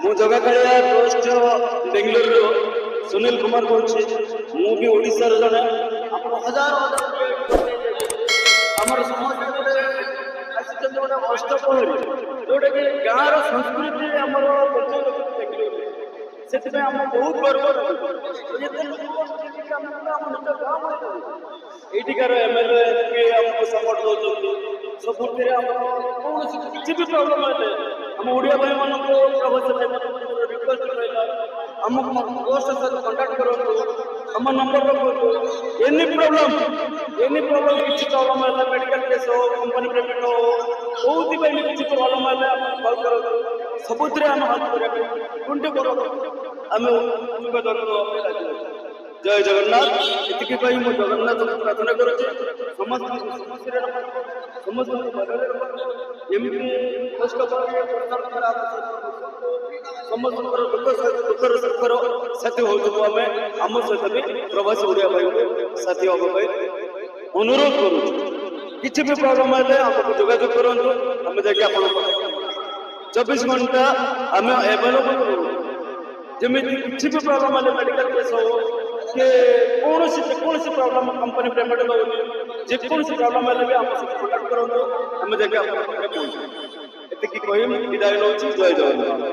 ମୁଁ ଜଗାକାଳିଆ ପୋଷ୍ଟ ବେଙ୍ଗଲୋରରୁ ସୁନୀଲ କୁମାର କହୁଛି। ମୁଁ ବି ଓଡ଼ିଶାର ଜଣେ। ଆମର ହଜାର ଆମର ସମାଜରେ ଆସିଛନ୍ତି ଗୋଟେ ଅଷ୍ଟପହରୀ, ଯୋଉଟାକି ଗାଁର ସଂସ୍କୃତି ଆମର ସେଥିପାଇଁ ଆମ ବହୁତ ଗର୍ବ ଲାଗୁଛି। ଏତେ ଲୋକ ଆମ ନିଜ ଗାଁ ଏଇଠିକାର MLA MP ଆମକୁ ସପୋର୍ଟ ଦଉଛନ୍ତି। ସବୁଥିରେ ଆମର କୌଣସି କିଛି ବି ପ୍ରୋବ୍ଲେମ୍ ହେଲେ ଆମ ଓଡ଼ିଆ ଭାଇମାନଙ୍କୁ ପ୍ରବାସୀ ଭାଇମାନଙ୍କୁ ରିକ୍ୱେଷ୍ଟ ରହିଲା, ଆମ ପୋଷ୍ଟ ସହିତ କଣ୍ଟାକ୍ଟ କରନ୍ତୁ, ଆମ ନମ୍ବର ରଖନ୍ତୁ। ଏନି ପ୍ରୋବ୍ଲେମ୍ କିଛି ପ୍ରୋବ୍ଲେମ୍ ହେଲେ ମେଡ଼ିକାଲ କେସ୍ ହଉ, କମ୍ପାନୀ ପେମେଣ୍ଟ ହଉ, କୋଉଥିପାଇଁ ବି କିଛି ପ୍ରୋବ୍ଲେମ୍ ହେଲେ ଆମକୁ କଲ୍ କରନ୍ତୁ। ସବୁଥିରେ ଆମେ ହାତ କରିବା ପାଇଁ 24 ଆମେ ଯୋଗାଯୋଗ ଦେବା ପାଇଁ ଲାଗି ଅଛୁ। ଜୟ ଜଗନ୍ନାଥ। ଏତିକି କହି ମୁଁ ଜଗନ୍ନାଥଙ୍କୁ ପ୍ରାର୍ଥନା କରୁଛି ସମସ୍ତଙ୍କୁ ସମସ୍ତଙ୍କୁ ଭଲରେ ରଖନ୍ତୁ। ଏମିତି କଷ୍ଟ ସମସ୍ତଙ୍କର ଦୁଃଖର ସୁଖର ସାଥୀ ହେଉଥିବୁ ଆମେ। ଆମ ସହିତ ବି ପ୍ରବାସୀ ଓଡ଼ିଆ ଭାଇଙ୍କୁ ସାଥୀ ହେବା ପାଇଁ ଅନୁରୋଧ କରୁଛୁ। କିଛି ବି ପ୍ରୋବ୍ଲେମ୍ ହେଲେ ଆମକୁ ଯୋଗାଯୋଗ କରନ୍ତୁ। ଆମେ ଯାଇକି ଆପଣଙ୍କ 24 ଘଣ୍ଟା ଆମେ ଆଭେଲେବଲ୍ ରହୁଛୁ। ଯେମିତି କିଛି ବି ପ୍ରୋବ୍ଲେମ୍ ହେଲେ ମେଡ଼ିକାଲ କେସ୍ ହଉ କି ଯେକୌଣସି ପ୍ରୋବ୍ଲେମ୍, କମ୍ପାନୀ ପେମେଣ୍ଟ ଦେଉନି, ଯେକୌଣସି ପ୍ରୋବ୍ଲେମ୍ ହେଲେ ବି ଆମ ସହିତ କଣ୍ଟାକ୍ଟ କରନ୍ତୁ। ଆମେ ଯାଇକି ଆପଣଙ୍କ ପାଖରେ ପହଞ୍ଚିବୁ। ଏତିକି କହି ମୁଁ ବିଦାୟ ନେଉଛି। ଜୟ ଜଗନ୍ନାଥ।